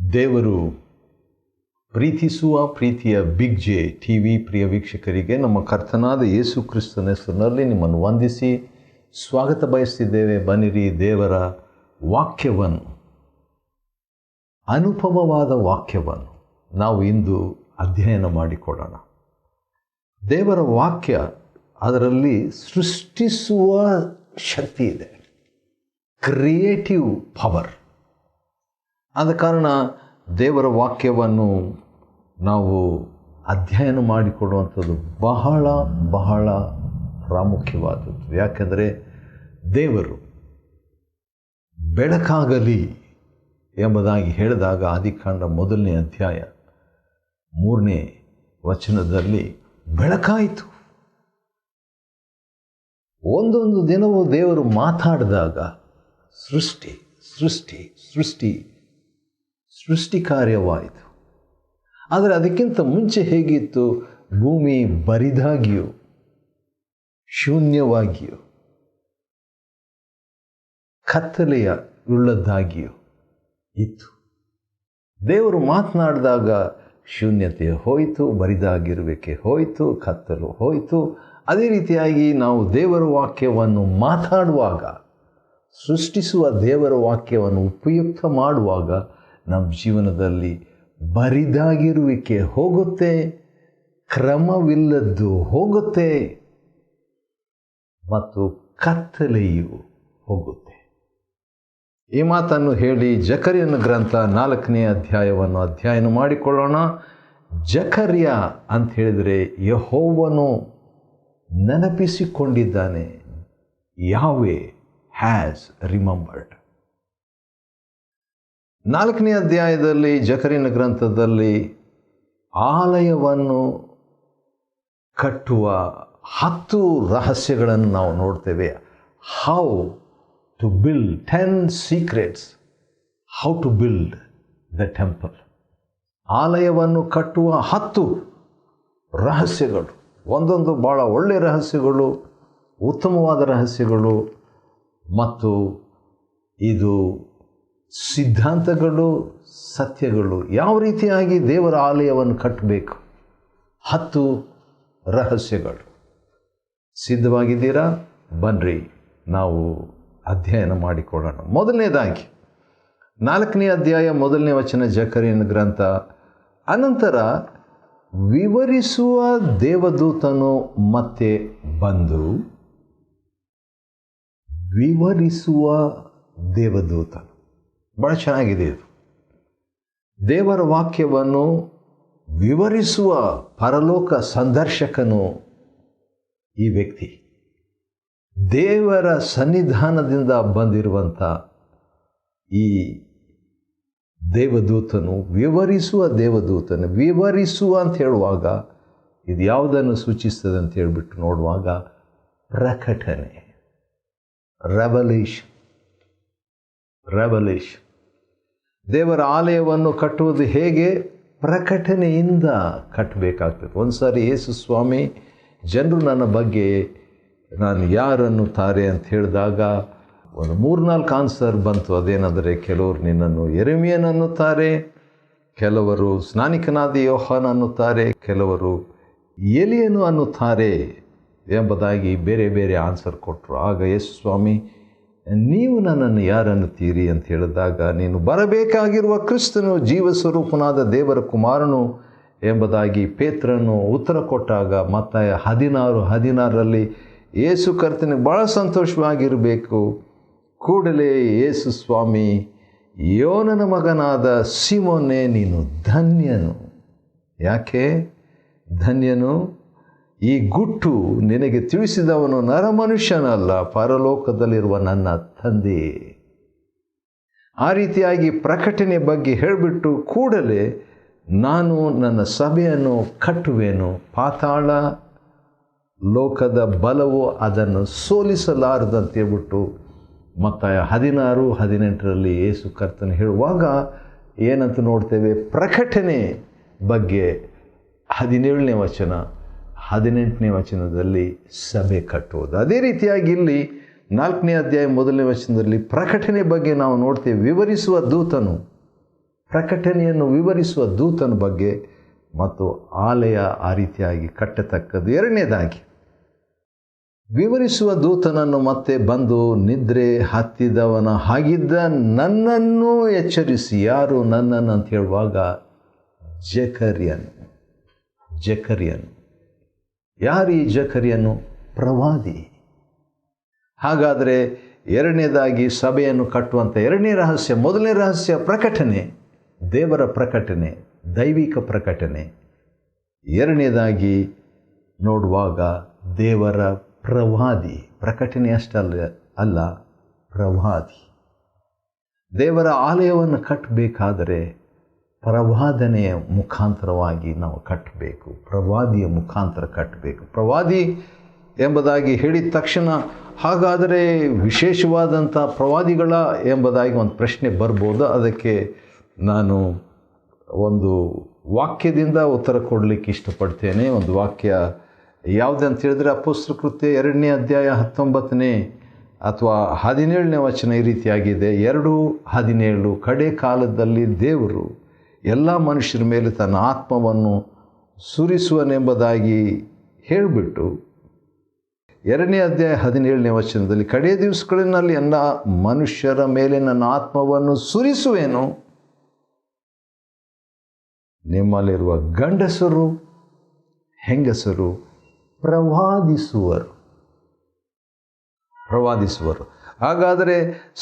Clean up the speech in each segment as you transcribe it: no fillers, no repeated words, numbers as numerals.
ದೇವರು ಪ್ರೀತಿಸುವ ಪ್ರೀತಿಯ ಬಿಗ್ ಜೆ ಟಿ ವಿ ಪ್ರಿಯ ವೀಕ್ಷಕರಿಗೆ ನಮ್ಮ ಕರ್ತನಾದ ಯೇಸು ಕ್ರಿಸ್ತನ ಹೆಸರಿನಲ್ಲಿ ನಿಮ್ಮನ್ನು ವಂದಿಸಿ ಸ್ವಾಗತ ಬಯಸ್ತಿದ್ದೇವೆ. ಬನ್ನಿರಿ, ದೇವರ ವಾಕ್ಯವನ್ನು, ಅನುಪಮವಾದ ವಾಕ್ಯವನ್ನು ನಾವು ಇಂದು ಅಧ್ಯಯನ ಮಾಡಿಕೊಡೋಣ. ದೇವರ ವಾಕ್ಯ, ಅದರಲ್ಲಿ ಸೃಷ್ಟಿಸುವ ಶಕ್ತಿ ಇದೆ, ಕ್ರಿಯೇಟಿವ್ ಪವರ್. ಆದ ಕಾರಣ ದೇವರ ವಾಕ್ಯವನ್ನು ನಾವು ಅಧ್ಯಯನ ಮಾಡಿಕೊಡುವಂಥದ್ದು ಬಹಳ ಬಹಳ ಪ್ರಾಮುಖ್ಯವಾದದ್ದು. ಯಾಕೆಂದರೆ ದೇವರು ಬೆಳಕಾಗಲಿ ಎಂಬುದಾಗಿ ಹೇಳಿದಾಗ ಆದಿಕಾಂಡ 1ನೇ ಅಧ್ಯಾಯ 3ನೇ ವಚನದಲ್ಲಿ ಬೆಳಕಾಯಿತು. ಒಂದೊಂದು ದಿನವೂ ದೇವರು ಮಾತಾಡಿದಾಗ ಸೃಷ್ಟಿ ಕಾರ್ಯವಾಯಿತು. ಆದರೆ ಅದಕ್ಕಿಂತ ಮುಂಚೆ ಹೇಗಿತ್ತು? ಭೂಮಿ ಬರಿದಾಗಿಯೂ ಶೂನ್ಯವಾಗಿಯೂ ಕತ್ತಲೆಯ ಉಳ್ಳದ್ದಾಗಿಯೂ ಇತ್ತು. ದೇವರು ಮಾತನಾಡಿದಾಗ ಶೂನ್ಯತೆ ಹೋಯಿತು, ಬರಿದಾಗಿರುವಿಕೆ ಹೋಯಿತು, ಕತ್ತಲು ಹೋಯಿತು. ಅದೇ ರೀತಿಯಾಗಿ ನಾವು ದೇವರ ವಾಕ್ಯವನ್ನು ಮಾತಾಡುವಾಗ, ಸೃಷ್ಟಿಸುವ ದೇವರ ವಾಕ್ಯವನ್ನು ಉಪಯುಕ್ತ ಮಾಡುವಾಗ ನಮ್ಮ ಜೀವನದಲ್ಲಿ ಬರಿದಾಗಿರುವಿಕೆ ಹೋಗುತ್ತೆ, ಕ್ರಮವಿಲ್ಲದ್ದು ಹೋಗುತ್ತೆ ಮತ್ತು ಕತ್ತಲೆಯು ಹೋಗುತ್ತೆ. ಈ ಮಾತನ್ನು ಹೇಳಿ ಜಕರ್ಯನ ಗ್ರಂಥ 4ನೇ ಅಧ್ಯಾಯವನ್ನು ಅಧ್ಯಯನ ಮಾಡಿಕೊಳ್ಳೋಣ. ಜಕರ್ಯ ಅಂತ ಹೇಳಿದರೆ ಯೆಹೋವನು ನೆನಪಿಸಿಕೊಂಡಿದ್ದಾನೆ, ಯಾಹ್ವೆ ಹ್ಯಾಸ್ ರಿಮೆಂಬರ್ಡ್. 4ನೇ ಅಧ್ಯಾಯದಲ್ಲಿ ಜಕರ್ಯನ ಗ್ರಂಥದಲ್ಲಿ ಆಲಯವನ್ನು ಕಟ್ಟುವ 10 ರಹಸ್ಯಗಳನ್ನು ನಾವು ನೋಡ್ತೇವೆ. How to build 10 secrets, how to build the temple. ಆಲಯವನ್ನು ಕಟ್ಟುವ 10 ರಹಸ್ಯಗಳು, ಒಂದೊಂದು ಭಾಳ ಒಳ್ಳೆಯ ರಹಸ್ಯಗಳು, ಉತ್ತಮವಾದ ರಹಸ್ಯಗಳು ಮತ್ತು ಇದು ಸಿದ್ಧಾಂತಗಳು, ಸತ್ಯಗಳು. ಯಾವ ರೀತಿಯಾಗಿ ದೇವರ ಆಲಯವನ್ನು ಕಟ್ಟಬೇಕು, 10 ರಹಸ್ಯಗಳು. ಸಿದ್ಧವಾಗಿದ್ದೀರಾ? ಬನ್ನಿರಿ, ನಾವು ಅಧ್ಯಯನ ಮಾಡಿಕೊಳ್ಳೋಣ. ಮೊದಲನೇದಾಗಿ 4ನೇ ಅಧ್ಯಾಯ 1ನೇ ವಚನ ಜಕರ್ಯನ ಗ್ರಂಥ. ಅನಂತರ ವಿವರಿಸುವ ದೇವದೂತನು ಮತ್ತೆ ಬಂದು, ವಿವರಿಸುವ ದೇವದೂತನು. ಬಹಳ ಚೆನ್ನಾಗಿದೆ ಇದು. ದೇವರ ವಾಕ್ಯವನ್ನು ವಿವರಿಸುವ ಪರಲೋಕ ಸಂದರ್ಶಕನು ಈ ವ್ಯಕ್ತಿ. ದೇವರ ಸನ್ನಿಧಾನದಿಂದ ಬಂದಿರುವಂಥ ಈ ದೇವದೂತನು, ವಿವರಿಸುವ ದೇವದೂತನು. ವಿವರಿಸುವ ಅಂತ ಹೇಳುವಾಗ ಇದು ಯಾವುದನ್ನು ಸೂಚಿಸ್ತದೆ ಅಂತ ಹೇಳಿಬಿಟ್ಟು ನೋಡುವಾಗ ಪ್ರಕಟಣೆ, ರೆವಲ್ಯೂಷನ್. ದೇವರ ಆಲಯವನ್ನು ಕಟ್ಟುವುದು ಹೇಗೆ? ಪ್ರಕಟಣೆಯಿಂದ ಕಟ್ಟಬೇಕಾಗ್ತದೆ. ಒಂದು ಸಾರಿ ಯೇಸು ಸ್ವಾಮಿ ಜನರು ನನ್ನ ಬಗ್ಗೆ ನಾನು ಯಾರನ್ನುತ್ತಾರೆ ಅಂತ ಹೇಳಿದಾಗ ಒಂದು 3-4 ಆನ್ಸರ್ ಬಂತು. ಅದೇನೆಂದರೆ, ಕೆಲವರು ನಿನ್ನನ್ನು ಯೆರೆಮೀಯನು ಅನ್ನುತ್ತಾರೆ, ಕೆಲವರು ಸ್ನಾನಿಕನಾದ ಯೋಹಾನ ಅನ್ನುತ್ತಾರೆ, ಕೆಲವರು ಎಲಿಯನು ಅನ್ನುತ್ತಾರೆ ಎಂಬುದಾಗಿ ಬೇರೆ ಬೇರೆ ಆನ್ಸರ್ ಕೊಟ್ಟರು. ಆಗ ಯೇಸು ಸ್ವಾಮಿ, ನೀವು ನನ್ನನ್ನು ಯಾರನ್ನುತ್ತೀರಿ ಅಂತ ಹೇಳಿದಾಗ, ನೀನು ಬರಬೇಕಾಗಿರುವ ಕ್ರಿಸ್ತನು, ಜೀವಸ್ವರೂಪನಾದ ದೇವರ ಕುಮಾರನು ಎಂಬುದಾಗಿ ಪೇತ್ರನು ಉತ್ತರ ಕೊಟ್ಟಾಗ, ಮತ್ತಾಯ 16:16ರಲ್ಲಿ ಯೇಸು ಕರ್ತನಿಗೆ ಭಾಳ ಸಂತೋಷವಾಗಿರಬೇಕು. ಕೂಡಲೇ ಯೇಸು ಸ್ವಾಮಿ, ಯೋನನ ಮಗನಾದ ಸೀಮೋನೇ, ನೀನು ಧನ್ಯನು. ಯಾಕೆ ಧನ್ಯನು? ಈ ಗುಟ್ಟು ನಿನಗೆ ತಿಳಿಸಿದವನು ನರಮನುಷ್ಯನಲ್ಲ, ಪರಲೋಕದಲ್ಲಿರುವ ನನ್ನ ತಂದೆ. ಆ ರೀತಿಯಾಗಿ ಪ್ರಕಟಣೆ ಬಗ್ಗೆ ಹೇಳಿಬಿಟ್ಟು ಕೂಡಲೇ ನಾನು ನನ್ನ ಸಭೆಯನ್ನು ಕಟ್ಟುವೆನು, ಪಾತಾಳ ಲೋಕದ ಬಲವು ಅದನ್ನು ಸೋಲಿಸಲಾರದಂತ ಹೇಳ್ಬಿಟ್ಟು ಮತ್ತಾಯ 16:18ರಲ್ಲಿ ಯೇಸು ಕರ್ತನು ಹೇಳುವಾಗ ಏನಂತ ನೋಡ್ತೇವೆ? ಪ್ರಕಟಣೆ ಬಗ್ಗೆ 17ನೇ ವಚನ 18ನೇ ವಚನದಲ್ಲಿ ಸಭೆ ಕಟ್ಟುವುದು. ಅದೇ ರೀತಿಯಾಗಿ ಇಲ್ಲಿ 4ನೇ ಅಧ್ಯಾಯ 1ನೇ ವಚನದಲ್ಲಿ ಪ್ರಕಟಣೆ ಬಗ್ಗೆ ನಾವು ನೋಡ್ತೇವೆ. ವಿವರಿಸುವ ದೂತನು ಪ್ರಕಟಣೆಯನ್ನು ವಿವರಿಸುವ ದೂತನ ಬಗ್ಗೆ ಮತ್ತು ಆಲಯ ಆ ರೀತಿಯಾಗಿ ಕಟ್ಟತಕ್ಕದ್ದು. ಎರಡನೇದಾಗಿ, ವಿವರಿಸುವ ದೂತನನ್ನು ಮತ್ತೆ ಬಂದು ನಿದ್ರೆ ಹತ್ತಿದವನ ಹಾಗಿದ್ದ ನನ್ನನ್ನು ಎಚ್ಚರಿಸಿ. ಯಾರು ನನ್ನನ್ನು ಅಂತ ಹೇಳುವಾಗ ಜಕರ್ಯನು. ಯಾರು ಈ ಜಕರ್ಯನು? ಪ್ರವಾದಿ. ಹಾಗಾದರೆ ಎರಡನೇದಾಗಿ ಸಭೆಯನ್ನು ಕಟ್ಟುವಂಥ ಎರಡನೇ ರಹಸ್ಯ, ಮೊದಲನೇ ರಹಸ್ಯ ಪ್ರಕಟಣೆ, ದೇವರ ಪ್ರಕಟಣೆ, ದೈವಿಕ ಪ್ರಕಟಣೆ. ಎರಡನೇದಾಗಿ ನೋಡುವಾಗ ದೇವರ ಪ್ರವಾದಿ. ಪ್ರಕಟಣೆ ಅಲ್ಲ, ಪ್ರವಾದಿ. ದೇವರ ಆಲಯವನ್ನು ಕಟ್ಟಬೇಕಾದರೆ ಪ್ರವಾದನೆಯ ಮುಖಾಂತರವಾಗಿ ನಾವು ಕಟ್ಟಬೇಕು, ಪ್ರವಾದಿಯ ಮುಖಾಂತರ ಕಟ್ಟಬೇಕು. ಪ್ರವಾದಿ ಎಂಬುದಾಗಿ ಹೇಳಿದ ತಕ್ಷಣ ಹಾಗಾದರೆ ವಿಶೇಷವಾದಂಥ ಪ್ರವಾದಿಗಳ ಎಂಬುದಾಗಿ ಒಂದು ಪ್ರಶ್ನೆ ಬರ್ಬೋದು. ಅದಕ್ಕೆ ನಾನು ಒಂದು ವಾಕ್ಯದಿಂದ ಉತ್ತರ ಕೊಡಲಿಕ್ಕೆ ಇಷ್ಟಪಡ್ತೇನೆ. ಒಂದು ವಾಕ್ಯ ಯಾವುದಂತ ಹೇಳಿದ್ರೆ, ಅಪೊಸ್ತಲರ ಕೃತ್ಯ 2ನೇ ಅಧ್ಯಾಯ 19ನೇ ಅಥವಾ 17ನೇ ವಚನ ಈ ರೀತಿಯಾಗಿದೆ. 2:17, ಕಡೆ ಕಾಲದಲ್ಲಿ ದೇವರು ಎಲ್ಲ ಮನುಷ್ಯರ ಮೇಲೆ ತನ್ನ ಆತ್ಮವನ್ನು ಸುರಿಸುವನೆಂಬುದಾಗಿ ಹೇಳಿಬಿಟ್ಟು 2ನೇ ಅಧ್ಯಾಯ 17ನೇ ವಚನದಲ್ಲಿ, ಕಡೇ ದಿವಸಗಳಲ್ಲಿ ಎಲ್ಲ ಮನುಷ್ಯರ ಮೇಲೆ ನನ್ನ ಆತ್ಮವನ್ನು ಸುರಿಸುವೆನು, ನಿಮ್ಮಲ್ಲಿರುವ ಗಂಡಸರು ಹೆಂಗಸರು ಪ್ರವಾದಿಸುವರು. ಹಾಗಾದರೆ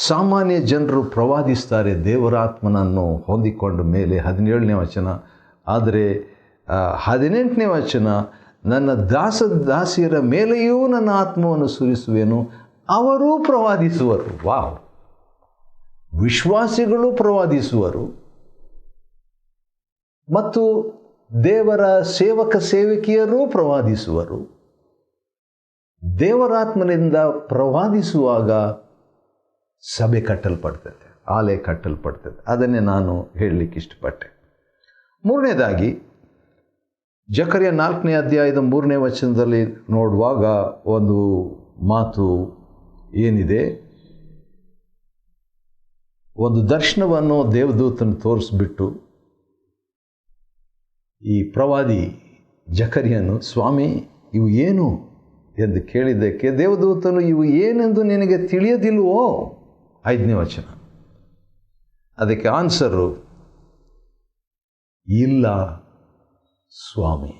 ಸಾಮಾನ್ಯ ಜನರು ಪ್ರವಾದಿಸ್ತಾರೆ ದೇವರ ಆತ್ಮನನ್ನು ಹೊಂದಿಕೊಂಡ ಮೇಲೆ, 17ನೇ ವಚನ. ಆದರೆ 18ನೇ ವಚನ, ನನ್ನ ದಾಸಿಯರ ಮೇಲೆಯೂ ನನ್ನ ಆತ್ಮವನ್ನು ಸುರಿಸುವೆನು, ಅವರೂ ಪ್ರವಾದಿಸುವರು. ವಾವ್! ವಿಶ್ವಾಸಿಗಳು ಪ್ರವಾದಿಸುವರು ಮತ್ತು ದೇವರ ಸೇವಕಿಯರೂ ಪ್ರವಾದಿಸುವರು. ದೇವರಾತ್ಮನಿಂದ ಪ್ರವಾದಿಸುವಾಗ ಸಭೆ ಕಟ್ಟಲ್ಪಡ್ತದೆ, ಆಲಯ ಕಟ್ಟಲ್ಪಡ್ತದೆ. ಅದನ್ನೇ ನಾನು ಹೇಳಲಿಕ್ಕೆ ಇಷ್ಟಪಟ್ಟೆ. ಮೂರನೇದಾಗಿ, ಜಕರ್ಯ 4ನೇ ಅಧ್ಯಾಯದ 3ನೇ ವಚನದಲ್ಲಿ ನೋಡುವಾಗ ಒಂದು ಮಾತು ಏನಿದೆ, ಒಂದು ದರ್ಶನವನ್ನು ದೇವದೂತನ ತೋರಿಸ್ಬಿಟ್ಟು ಈ ಪ್ರವಾದಿ ಜಕರ್ಯನು, ಸ್ವಾಮಿ ಇವು ಏನು ಎಂದು ಕೇಳಿದ್ದಕ್ಕೆ ದೇವದೂತನು, ಇವು ಏನೆಂದು ನಿನಗೆ ತಿಳಿಯದಿಲ್ವೋ? 5ನೇ ವಚನ. ಅದಕ್ಕೆ ಆನ್ಸರು, ಇಲ್ಲ ಸ್ವಾಮಿ,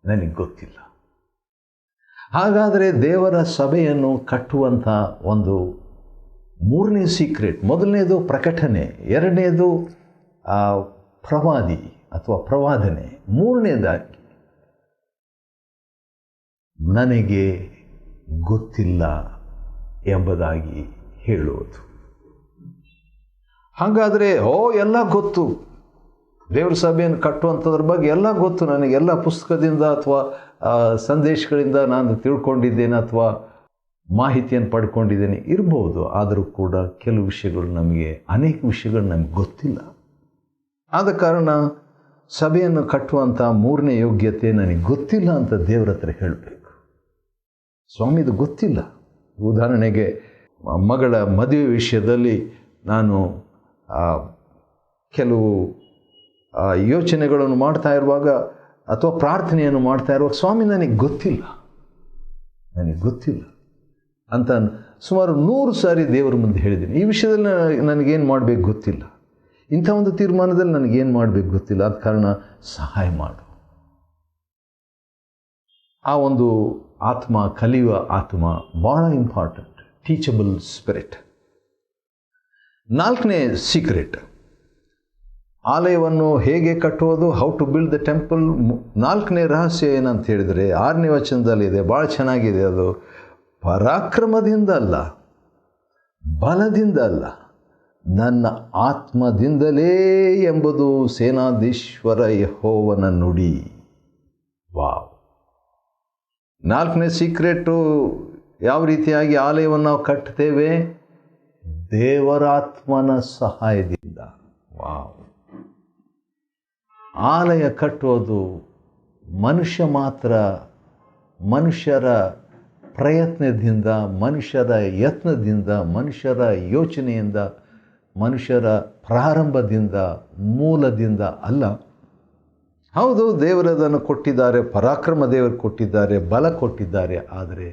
ನನಗೆ ಗೊತ್ತಿಲ್ಲ. ಹಾಗಾದರೆ ದೇವರ ಸಭೆಯನ್ನು ಕಟ್ಟುವಂಥ ಒಂದು ಮೂರನೇ ಸೀಕ್ರೆಟ್, ಮೊದಲನೇದು ಪ್ರಕಟಣೆ, ಎರಡನೇದು ಪ್ರವಾದಿ ಅಥವಾ ಪ್ರವಾದನೆ, ಮೂರನೇದಾಗಿ ನನಗೆ ಗೊತ್ತಿಲ್ಲ ಎಂಬುದಾಗಿ ಹೇಳುವುದು. ಹಾಗಾದರೆ ಎಲ್ಲ ಗೊತ್ತು, ದೇವರ ಸಭೆಯನ್ನು ಕಟ್ಟುವಂಥದ್ರ ಬಗ್ಗೆ ಎಲ್ಲ ಗೊತ್ತು ನನಗೆ, ಎಲ್ಲ ಪುಸ್ತಕದಿಂದ ಅಥವಾ ಸಂದೇಶಗಳಿಂದ ನಾನು ತಿಳ್ಕೊಂಡಿದ್ದೇನೆ ಅಥವಾ ಮಾಹಿತಿಯನ್ನು ಪಡ್ಕೊಂಡಿದ್ದೇನೆ ಇರ್ಬೋದು. ಆದರೂ ಕೂಡ ಕೆಲವು ವಿಷಯಗಳು ಅನೇಕ ವಿಷಯಗಳು ನಮಗೆ ಗೊತ್ತಿಲ್ಲ. ಆದ ಕಾರಣ ಸಭೆಯನ್ನು ಕಟ್ಟುವಂಥ ಮೂರನೇ ಯೋಗ್ಯತೆ ನನಗೆ ಗೊತ್ತಿಲ್ಲ ಅಂತ ದೇವರ ಹತ್ರ ಹೇಳಬೇಕು. ಸ್ವಾಮಿ ಇದು ಗೊತ್ತಿಲ್ಲ. ಉದಾಹರಣೆಗೆ ಮಗಳ ಮದುವೆ ವಿಷಯದಲ್ಲಿ ನಾನು ಕೆಲವು ಯೋಚನೆಗಳನ್ನು ಮಾಡ್ತಾ ಇರುವಾಗ ಅಥವಾ ಪ್ರಾರ್ಥನೆಯನ್ನು ಮಾಡ್ತಾ ಇರುವಾಗ, ಸ್ವಾಮಿ ನನಗೆ ಗೊತ್ತಿಲ್ಲ ಅಂತ ಸುಮಾರು 100 ಸಾರಿ ದೇವರ ಮುಂದೆ ಹೇಳಿದ್ದೀನಿ. ಈ ವಿಷಯದಲ್ಲಿ ನನಗೇನು ಮಾಡಬೇಕು ಗೊತ್ತಿಲ್ಲ, ಇಂಥ ಒಂದು ತೀರ್ಮಾನದಲ್ಲಿ ನನಗೇನು ಮಾಡಬೇಕು ಗೊತ್ತಿಲ್ಲ, ಆದ ಕಾರಣ ಸಹಾಯ ಮಾಡು. ಆ ಒಂದು ಆತ್ಮ, ಕಲಿಯುವ ಆತ್ಮ ಭಾಳ ಇಂಪಾರ್ಟೆಂಟ್, ಟೀಚಬಲ್ ಸ್ಪಿರಿಟ್. 4ನೇ ಸೀಕ್ರೆಟ್, ಆಲಯವನ್ನು ಹೇಗೆ ಕಟ್ಟುವುದು, how to build the temple. 4ನೇ ರಹಸ್ಯ ಏನಂತ ಹೇಳಿದರೆ 6ನೇ ವಚನದಲ್ಲಿದೆ, ಭಾಳ ಚೆನ್ನಾಗಿದೆ ಅದು. ಪರಾಕ್ರಮದಿಂದ ಅಲ್ಲ, ಬಲದಿಂದ ಅಲ್ಲ, ನನ್ನ ಆತ್ಮದಿಂದಲೇ ಎಂಬುದು ಸೇನಾಧೀಶ್ವರ ಯೆಹೋವನ ನುಡಿ. ವಾವ್! 4ನೇ ಸೀಕ್ರೆಟು, ಯಾವ ರೀತಿಯಾಗಿ ಆಲಯವನ್ನು ನಾವು ಕಟ್ತೇವೆ? ದೇವರಾತ್ಮನ ಸಹಾಯದಿಂದ. ವಾವ್! ಆಲಯ ಕಟ್ಟುವುದು ಮನುಷ್ಯರ ಪ್ರಯತ್ನದಿಂದ, ಮನುಷ್ಯರ ಯತ್ನದಿಂದ, ಮನುಷ್ಯರ ಯೋಚನೆಯಿಂದ ಮನುಷ್ಯರ ಪ್ರಾರಂಭದಿಂದ ಮೂಲದಿಂದ ಅಲ್ಲ. ಹೌದು, ದೇವರದನ್ನು ಕೊಟ್ಟಿದ್ದಾರೆ, ಪರಾಕ್ರಮ ದೇವರು ಕೊಟ್ಟಿದ್ದಾರೆ, ಬಲ ಕೊಟ್ಟಿದ್ದಾರೆ. ಆದರೆ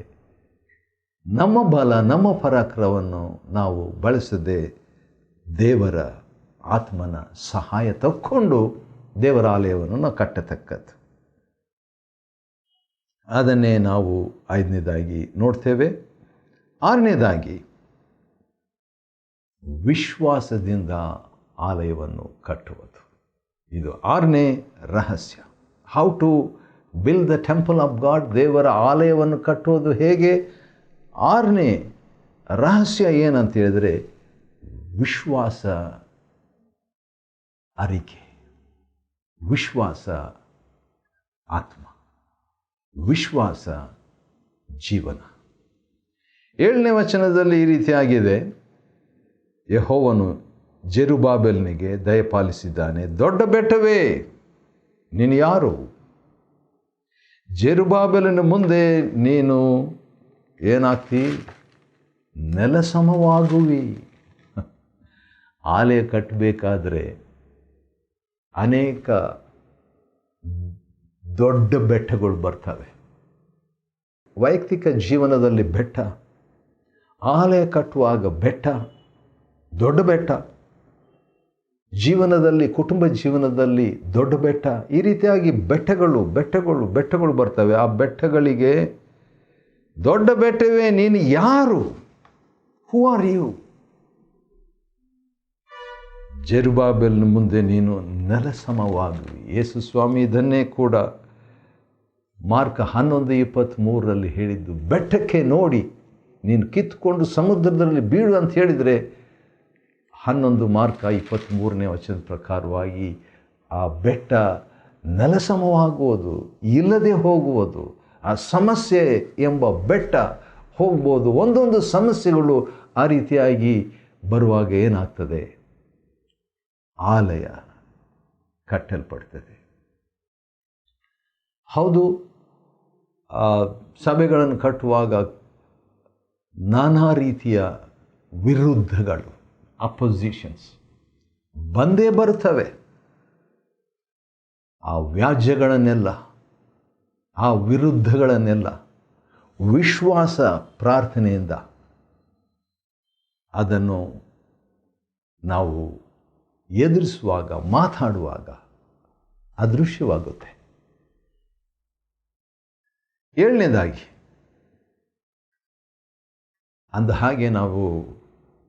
ನಮ್ಮ ಬಲ, ನಮ್ಮ ಪರಾಕ್ರಮವನ್ನು ನಾವು ಬಳಸದೆ ದೇವರ ಆತ್ಮನ ಸಹಾಯ ತಕ್ಕೊಂಡು ದೇವರ ಆಲಯವನ್ನು ನಾವು ಕಟ್ಟತಕ್ಕದ್ದು. ಅದನ್ನೇ ನಾವು 5ನೇದಾಗಿ ನೋಡ್ತೇವೆ. 6ನೇದಾಗಿ ವಿಶ್ವಾಸದಿಂದ ಆಲಯವನ್ನು ಕಟ್ಟುವುದು. ಇದು 6ನೇ ರಹಸ್ಯ. How to build the temple of God. ದೇವರ ಆಲಯವನ್ನು ಕಟ್ಟುವುದು ಹೇಗೆ? 6ನೇ ರಹಸ್ಯ ಏನಂತ ಹೇಳಿದರೆ ವಿಶ್ವಾಸ ಅರಿಕೆ, ವಿಶ್ವಾಸ ಆತ್ಮ, ವಿಶ್ವಾಸ ಜೀವನ. 7ನೇ ವಚನದಲ್ಲಿ ಈ ರೀತಿಯಾಗಿದೆ, ಯೆಹೋವನು ಜೆರುಬ್ಬಾಬೆಲನಿಗೆ ದಯಪಾಲಿಸಿದ್ದಾನೆ. ದೊಡ್ಡ ಬೆಟ್ಟವೇ ನೀನು ಯಾರು? ಜೆರುಬ್ಬಾಬೆಲನ ಮುಂದೆ ನೀನು ಏನಾಗ್ತಿ? ನೆಲಸಮವಾಗುವಿ. ಆಲಯ ಕಟ್ಟಬೇಕಾದ್ರೆ ಅನೇಕ ದೊಡ್ಡ ಬೆಟ್ಟಗಳು ಬರ್ತವೆ. ವೈಯಕ್ತಿಕ ಜೀವನದಲ್ಲಿ ಬೆಟ್ಟ, ಆಲಯ ಕಟ್ಟುವಾಗ ಬೆಟ್ಟ, ದೊಡ್ಡ ಬೆಟ್ಟ, ಜೀವನದಲ್ಲಿ ಕುಟುಂಬ ಜೀವನದಲ್ಲಿ ದೊಡ್ಡ ಬೆಟ್ಟ, ಈ ರೀತಿಯಾಗಿ ಬೆಟ್ಟಗಳು ಬರ್ತವೆ. ಆ ಬೆಟ್ಟಗಳಿಗೆ ದೊಡ್ಡ ಬೆಟ್ಟವೇ ನೀನು ಯಾರು? Who are you? ಜೆರುಬ್ಬಾಬೆಲನ ಮುಂದೆ ನೀನು ನೆಲಸಮವಾಗುವಿ. ಯೇಸು ಸ್ವಾಮಿ ಇದನ್ನೇ ಕೂಡ ಮಾರ್ಕ 11:23 ಹೇಳಿದ್ದು. ಬೆಟ್ಟಕ್ಕೆ ನೋಡಿ ನೀನು ಕಿತ್ಕೊಂಡು ಸಮುದ್ರದಲ್ಲಿ ಬೀಳು ಅಂತ ಹೇಳಿದರೆ 11 ಮಾರ್ಕ 23ನೇ ವಚನದ ಪ್ರಕಾರವಾಗಿ ಆ ಬೆಟ್ಟ ನೆಲಸಮವಾಗುವುದು, ಇಲ್ಲದೆ ಹೋಗುವುದು. ಆ ಸಮಸ್ಯೆ ಎಂಬ ಬೆಟ್ಟ ಹೋಗ್ಬೋದು. ಒಂದೊಂದು ಸಮಸ್ಯೆಗಳು ಆ ರೀತಿಯಾಗಿ ಬರುವಾಗ ಏನಾಗ್ತದೆ? ಆಲಯ ಕಟ್ಟಲ್ಪಡ್ತದೆ. ಹೌದು, ಸಭೆಗಳನ್ನು ಕಟ್ಟುವಾಗ ನಾನಾ ರೀತಿಯ ವಿರುದ್ಧಗಳು, ಅಪೋಸಿಷನ್ಸ್ ಬಂದೇ ಬರ್ತವೆ. ಆ ವ್ಯಾಜ್ಯಗಳನ್ನೆಲ್ಲ, ಆ ವಿರುದ್ಧಗಳನ್ನೆಲ್ಲ ವಿಶ್ವಾಸ ಪ್ರಾರ್ಥನೆಯಿಂದ ಅದನ್ನು ನಾವು ಎದುರಿಸುವಾಗ, ಮಾತಾಡುವಾಗ ಅದೃಶ್ಯವಾಗುತ್ತೆ. 7ನೇದಾಗಿ ಅಂದ ಹಾಗೆ ನಾವು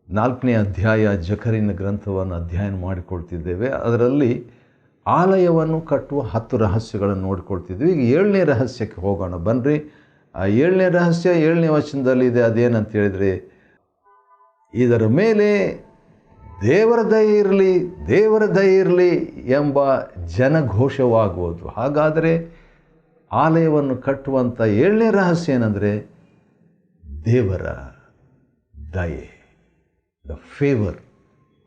4ನೇ ಅಧ್ಯಾಯ ಜಕರಿಯನ ಗ್ರಂಥವನ್ನು ಅಧ್ಯಯನ ಮಾಡಿಕೊಳ್ತಿದ್ದೇವೆ. ಅದರಲ್ಲಿ ಆಲಯವನ್ನು ಕಟ್ಟುವ 10 ರಹಸ್ಯಗಳನ್ನು ನೋಡಿಕೊಳ್ತಿದ್ವಿ. ಈಗ 7ನೇ ರಹಸ್ಯಕ್ಕೆ ಹೋಗೋಣ ಬನ್ನಿರಿ. ಆ 7ನೇ ರಹಸ್ಯ 7ನೇ ವಚನದಲ್ಲಿದೆ. ಅದೇನಂತ ಹೇಳಿದರೆ, ಇದರ ಮೇಲೆ ದೇವರ ದಯೆ ಇರಲಿ ಎಂಬ ಜನಘೋಷವಾಗುವುದು. ಹಾಗಾದರೆ ಆಲಯವನ್ನು ಕಟ್ಟುವಂಥ 7ನೇ ರಹಸ್ಯ ಏನಂದರೆ ದೇವರ ದಯೆ, ದ ಫೇವರ್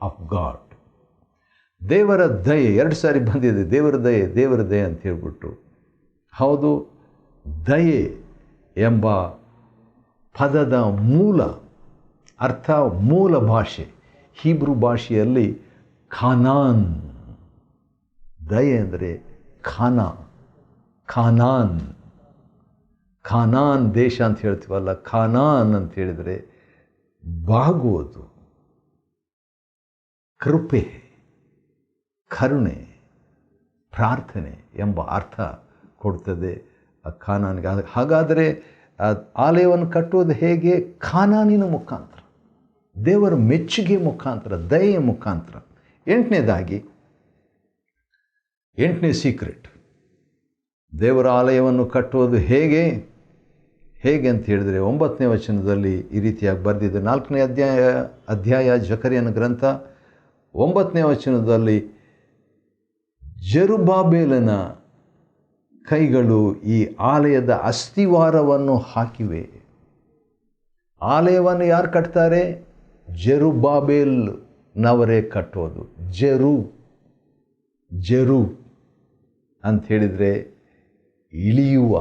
ಆಫ್ ಗಾಡ್. ದೇವರ ದಯೆ 2 ಸಾರಿ ಬಂದಿದೆ. ದೇವರ ದಯೆ ಅಂತ ಹೇಳ್ಬಿಟ್ಟು. ಹೌದು, ದಯೆ ಎಂಬ ಪದದ ಮೂಲ ಅರ್ಥ, ಮೂಲ ಭಾಷೆ ಹೀಬ್ರೂ ಭಾಷೆಯಲ್ಲಿ ಖಾನಾನ್. ದಯೆ ಅಂದರೆ ಖಾನಾನ್ ದೇಶ ಅಂತ ಹೇಳ್ತೀವಲ್ಲ, ಖಾನಾನ್ ಅಂತ ಹೇಳಿದರೆ ಬಾಗುವುದು, ಕೃಪೆ, ಕರುಣೆ, ಪ್ರಾರ್ಥನೆ ಎಂಬ ಅರ್ಥ ಕೊಡ್ತದೆ ಆ ಖಾನಾನ್ಗೆ. ಹಾಗಾದರೆ ಆಲಯವನ್ನು ಕಟ್ಟುವುದು ಹೇಗೆ? ಖಾನಾನಿನ ಮುಖಾಂತರ, ದೇವರ ಮೆಚ್ಚುಗೆ ಮುಖಾಂತರ, ದಯೆಯ ಮುಖಾಂತರ. 8ನೇದಾಗಿ, 8ನೇ ಸೀಕ್ರೆಟ್, ದೇವರ ಆಲಯವನ್ನು ಕಟ್ಟುವುದು ಹೇಗೆ ಅಂತ ಹೇಳಿದರೆ 9ನೇ ವಚನದಲ್ಲಿ ಈ ರೀತಿಯಾಗಿ ಬರೆದಿದೆ. 4ನೇ ಅಧ್ಯಾಯ ಜಕರಿಯನ ಗ್ರಂಥ 9ನೇ ವಚನದಲ್ಲಿ, ಜೆರುಬ್ಬಾಬೆಲನ ಕೈಗಳು ಈ ಆಲಯದ ಅಸ್ಥಿವಾರವನ್ನು ಹಾಕಿವೆ. ಆಲಯವನ್ನು ಯಾರು ಕಟ್ತಾರೆ? ಜೆರುಬ್ಬಾಬೆಲ್ನವರೇ ಕಟ್ಟೋದು. ಜೆರು ಅಂತ ಹೇಳಿದರೆ ಇಳಿಯುವ,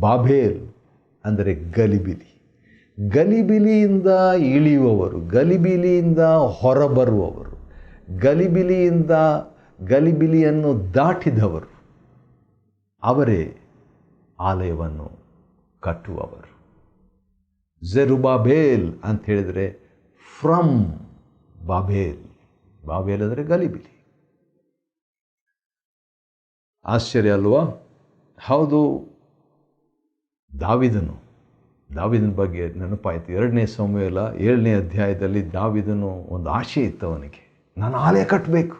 ಬಾಬೇಲ್ ಅಂದರೆ ಗಲಿಬಿಲಿ. ಗಲಿಬಿಲಿಯಿಂದ ಇಳಿಯುವವರು, ಗಲಿಬಿಲಿಯಿಂದ ಹೊರಬರುವವರು, ಗಲಿಬಿಲಿಯನ್ನು ದಾಟಿದವರು, ಅವರೇ ಆಲಯವನ್ನು ಕಟ್ಟುವವರು. ಜೆರುಬಾಬೇಲ್ ಅಂತ ಹೇಳಿದರೆ ಫ್ರಮ್ ಬಾಬೇಲ್. ಬಾಬೇಲ್ ಅಂದರೆ ಗಲಿಬಿಲಿ. ಆಶ್ಚರ್ಯ ಅಲ್ವಾ? ಹೌದು. ದಾವಿದನ ಬಗ್ಗೆ ನೆನಪಾಯಿತು. 2ನೇ ಸಮುವೇಲ 7ನೇ ಅಧ್ಯಾಯದಲ್ಲಿ ದಾವಿದನು ಒಂದು ಆಶೆ ಇತ್ತು ಅವನಿಗೆ, ನಾನು ಆಲಯ ಕಟ್ಟಬೇಕು.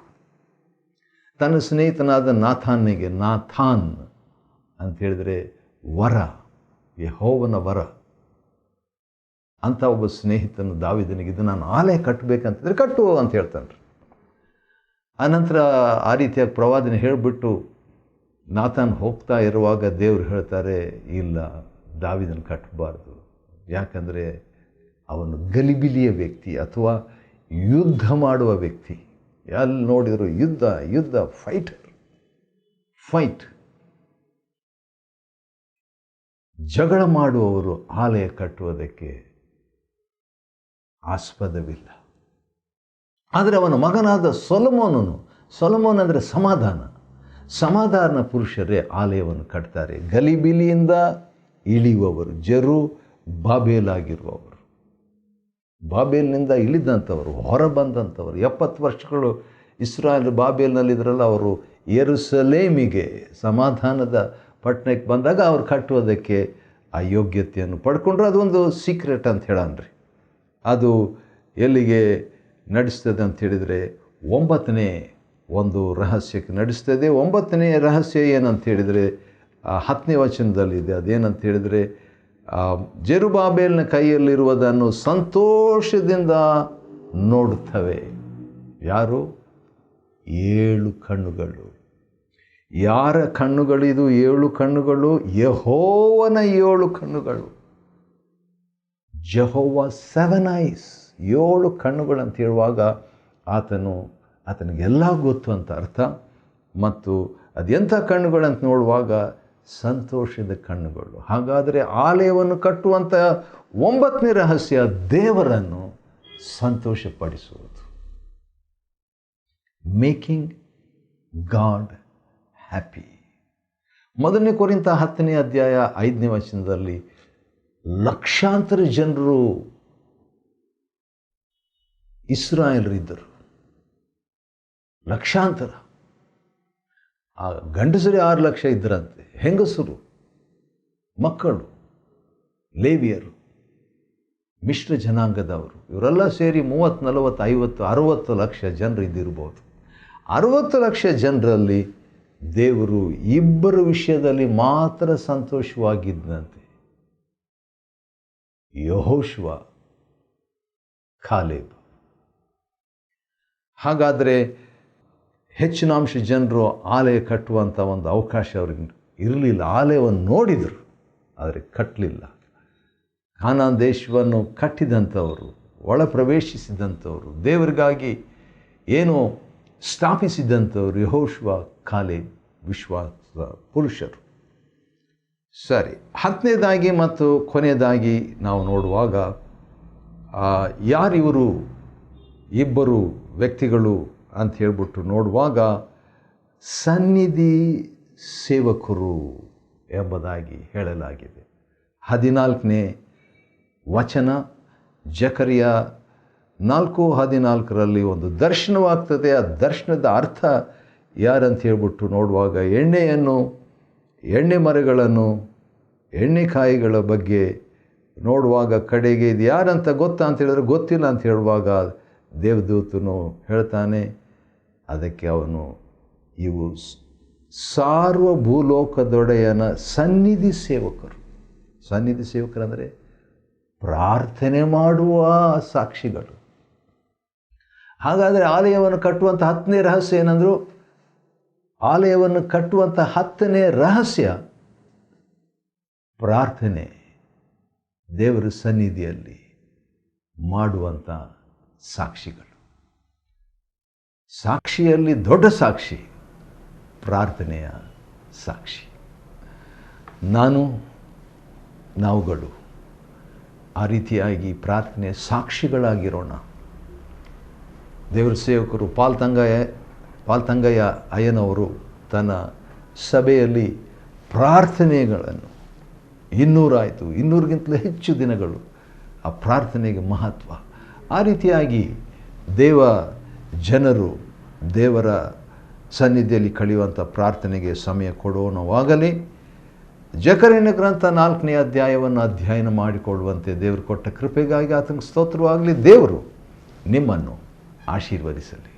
ತನ್ನ ಸ್ನೇಹಿತನಾದ ನಾಥಾನ್ ಅಂತ ಹೇಳಿದರೆ ವರ, ಯೆಹೋವನ ವರ ಅಂತ ಒಬ್ಬ ಸ್ನೇಹಿತನು ದಾವಿದನಿಗಿದ್ದು, ನಾನು ಆಲಯ ಕಟ್ಟಬೇಕಂತಂದರೆ ಕಟ್ಟು ಅಂತ ಹೇಳ್ತಾನೆ. ಆನಂತರ ಆ ರೀತಿಯಾಗಿ ಪ್ರವಾದನೆ ಹೇಳಿಬಿಟ್ಟು ನಾಥಾನ್ ಹೋಗ್ತಾ ಇರುವಾಗ ದೇವರು ಹೇಳ್ತಾರೆ, ಇಲ್ಲ, ದಾವಿದನ ಕಟ್ಟಬಾರ್ದು. ಯಾಕಂದರೆ ಅವನು ಗಲಿಬಿಲಿಯ ವ್ಯಕ್ತಿ ಅಥವಾ ಯುದ್ಧ ಮಾಡುವ ವ್ಯಕ್ತಿ. ಎಲ್ಲಿ ನೋಡಿದ್ರು ಯುದ್ಧ, ಫೈಟ್. ಜಗಳ ಮಾಡುವವರು ಆಲಯ ಕಟ್ಟುವುದಕ್ಕೆ ಆಸ್ಪದವಿಲ್ಲ. ಆದರೆ ಅವನ ಮಗನಾದ ಸೊಲೊಮೋನ್ ಅಂದರೆ ಸಮಾಧಾನ ಪುರುಷರೇ ಆಲಯವನ್ನು ಕಟ್ತಾರೆ. ಗಲಿಬಿಲಿಯಿಂದ ಇಳಿಯುವವರು, ಬಾಬೇಲಾಗಿರುವವರು, ಬಾಬೇಲ್ನಿಂದ ಇಳಿದಂಥವರು, ಹೊರ ಬಂದಂಥವರು. 70 ವರ್ಷಗಳು ಇಸ್ರಾಯೇಲ್ ಬಾಬೇಲ್ನಲ್ಲಿದ್ದರಲ್ಲ, ಅವರು ಯೆರೂಸಲೇಮಿಗೆ ಸಮಾಧಾನದ ಪಟ್ಟಣಕ್ಕೆ ಬಂದಾಗ ಅವ್ರು ಕಟ್ಟುವುದಕ್ಕೆ ಆ ಯೋಗ್ಯತೆಯನ್ನು ಪಡ್ಕೊಂಡ್ರು. ಅದೊಂದು ಸೀಕ್ರೆಟ್ ಅಂತ ಹೇಳನ್ರಿ. ಅದು ಎಲ್ಲಿಗೆ ನಡೆಸ್ತದೆ ಅಂತ ಹೇಳಿದರೆ 9ನೇ ಒಂದು ರಹಸ್ಯಕ್ಕೆ ನಡೆಸ್ತದೆ. 9ನೇ ರಹಸ್ಯ ಏನಂತ ಹೇಳಿದರೆ 10ನೇ ವಚನದಲ್ಲಿದೆ. ಅದೇನಂತ ಹೇಳಿದರೆ, ಜೆರುಬಾಬೇಲ್ನ ಕೈಯಲ್ಲಿರುವುದನ್ನು ಸಂತೋಷದಿಂದ ನೋಡುತ್ತವೆ. ಯಾರು? 7 ಕಣ್ಣುಗಳು. ಯಾರ ಕಣ್ಣುಗಳಿದು 7 ಕಣ್ಣುಗಳು? ಯೆಹೋವನ 7 ಕಣ್ಣುಗಳು. ಜೆಹೋವಾ 7 ಐಸ್, 7 ಕಣ್ಣುಗಳು ಅಂತ ಹೇಳುವಾಗ ಆತನಿಗೆಲ್ಲ ಗೊತ್ತು ಅಂತ ಅರ್ಥ. ಮತ್ತು ಅದೆಂಥ ಕಣ್ಣುಗಳಂತ ನೋಡುವಾಗ ಸಂತೋಷದ ಕಣ್ಣುಗಳು. ಹಾಗಾದರೆ ಆಲಯವನ್ನು ಕಟ್ಟುವಂಥ 9ನೇ ರಹಸ್ಯ ದೇವರನ್ನು ಸಂತೋಷಪಡಿಸುವುದು. Making God happy. 1 ಕೊರಿಂಥ 10ನೇ ಅಧ್ಯಾಯ 5ನೇ ವಚನದಲ್ಲಿ ಲಕ್ಷಾಂತರ ಜನರು ಇಸ್ರಾಯೇಲರಿದ್ದರು. ಲಕ್ಷಾಂತರ. ಆ ಗಂಡಸರೇ 6 ಲಕ್ಷ ಇದ್ದರಂತೆ, ಹೆಂಗಸರು, ಮಕ್ಕಳು, ಲೇವಿಯರು, ಮಿಶ್ರ ಜನಾಂಗದವರು, ಇವರೆಲ್ಲ ಸೇರಿ 30, 40, 50, 60 ಲಕ್ಷ ಜನರು ಇದ್ದಿರ್ಬೋದು. 60 ಲಕ್ಷ ಜನರಲ್ಲಿ ದೇವರು 2 ವಿಷಯದಲ್ಲಿ ಮಾತ್ರ ಸಂತೋಷವಾಗಿದ್ದಂತೆ, ಯೆಹೋಶುವ, ಕಾಲೇಬ್. ಹಾಗಾದರೆ ಹೆಚ್ಚಿನಾಂಶ ಜನರು ಆಲಯ ಕಟ್ಟುವಂಥ ಒಂದು ಅವಕಾಶ ಅವ್ರಿಗೆ ಇರಲಿಲ್ಲ. ಆಲಯವನ್ನು ನೋಡಿದರು, ಆದರೆ ಕಟ್ಟಲಿಲ್ಲ. ಕಾನಾನ್ ದೇಶವನ್ನು ಕಟ್ಟಿದಂಥವರು, ಒಳ ಪ್ರವೇಶಿಸಿದಂಥವರು, ದೇವರಿಗಾಗಿ ಏನೋ ಸ್ಥಾಪಿಸಿದಂಥವರು ಯೆಹೋಶುವ, ಕಾಲೇಬ್ ವಿಶ್ವಾಸ ಪುರುಷರು. ಸರಿ, 10ನೇದಾಗಿ ಮತ್ತು ಕೊನೆಯದಾಗಿ ನಾವು ನೋಡುವಾಗ ಯಾರಿವರು 2 ವ್ಯಕ್ತಿಗಳು ಅಂತ ಹೇಳ್ಬಿಟ್ಟು ನೋಡುವಾಗ ಸನ್ನಿಧಿ ಸೇವಕರು ಎಂಬುದಾಗಿ ಹೇಳಲಾಗಿದೆ. 14ನೇ ವಚನ, ಜಕರಿಯ 4:14 ಒಂದು ದರ್ಶನವಾಗ್ತದೆ. ಆ ದರ್ಶನದ ಅರ್ಥ ಯಾರಂತ ಹೇಳ್ಬಿಟ್ಟು ನೋಡುವಾಗ ಎಣ್ಣೆ ಮರಗಳನ್ನು, ಎಣ್ಣೆಕಾಯಿಗಳ ಬಗ್ಗೆ ನೋಡುವಾಗ ಕಡೆಗೆ ಇದು ಯಾರಂತ ಗೊತ್ತಾ ಅಂತ ಹೇಳಿದ್ರೆ ಗೊತ್ತಿಲ್ಲ ಅಂತ ಹೇಳುವಾಗ ದೇವದೂತನು ಹೇಳ್ತಾನೆ, ಅದಕ್ಕೆ ಅವನು ಇವು ಸಾರ್ವಭೂಲೋಕದೊಡೆಯನ ಸನ್ನಿಧಿ ಸೇವಕರು. ಸನ್ನಿಧಿ ಸೇವಕರಂದರೆ ಪ್ರಾರ್ಥನೆ ಮಾಡುವ ಸಾಕ್ಷಿಗಳು. ಹಾಗಾದರೆ ಆಲಯವನ್ನು ಕಟ್ಟುವಂಥ 10ನೇ ರಹಸ್ಯ ಏನಂದರು? ಆಲಯವನ್ನು ಕಟ್ಟುವಂಥ 10ನೇ ರಹಸ್ಯ ಪ್ರಾರ್ಥನೆ, ದೇವರ ಸನ್ನಿಧಿಯಲ್ಲಿ ಮಾಡುವಂಥ ಸಾಕ್ಷಿಗಳು. ಸಾಕ್ಷಿಯಲ್ಲಿ ದೊಡ್ಡ ಸಾಕ್ಷಿ ಪ್ರಾರ್ಥನೆಯ ಸಾಕ್ಷಿ. ನಾವುಗಳು ಆ ರೀತಿಯಾಗಿ ಪ್ರಾರ್ಥನೆ ಸಾಕ್ಷಿಗಳಾಗಿರೋಣ. ದೇವರ ಸೇವಕರು ಪಾಲ್ತಂಗಯ್ಯ ಅಯ್ಯನವರು ತನ್ನ ಸಭೆಯಲ್ಲಿ ಪ್ರಾರ್ಥನೆಗಳನ್ನು 200 ಆಯಿತು, 200ಗಿಂತಲೂ ಹೆಚ್ಚು ದಿನಗಳು ಆ ಪ್ರಾರ್ಥನೆಗೆ ಮಹತ್ವ. ಆ ರೀತಿಯಾಗಿ ಜನರು ದೇವರ ಸನ್ನಿಧಿಯಲ್ಲಿ ಕಳೆಯುವಂಥ ಪ್ರಾರ್ಥನೆಗೆ ಸಮಯ ಕೊಡೋಣವಾಗಲಿ. ಜಕರಯನ ಗ್ರಂಥ 4ನೇ ಅಧ್ಯಾಯವನ್ನು ಅಧ್ಯಯನ ಮಾಡಿಕೊಳ್ಳುವಂತೆ ದೇವರು ಕೊಟ್ಟ ಕೃಪೆಗಾಗಿ ಆತನಿಗೆ ಸ್ತೋತ್ರವಾಗಲಿ. ದೇವರು ನಿಮ್ಮನ್ನು ಆಶೀರ್ವದಿಸಲಿ.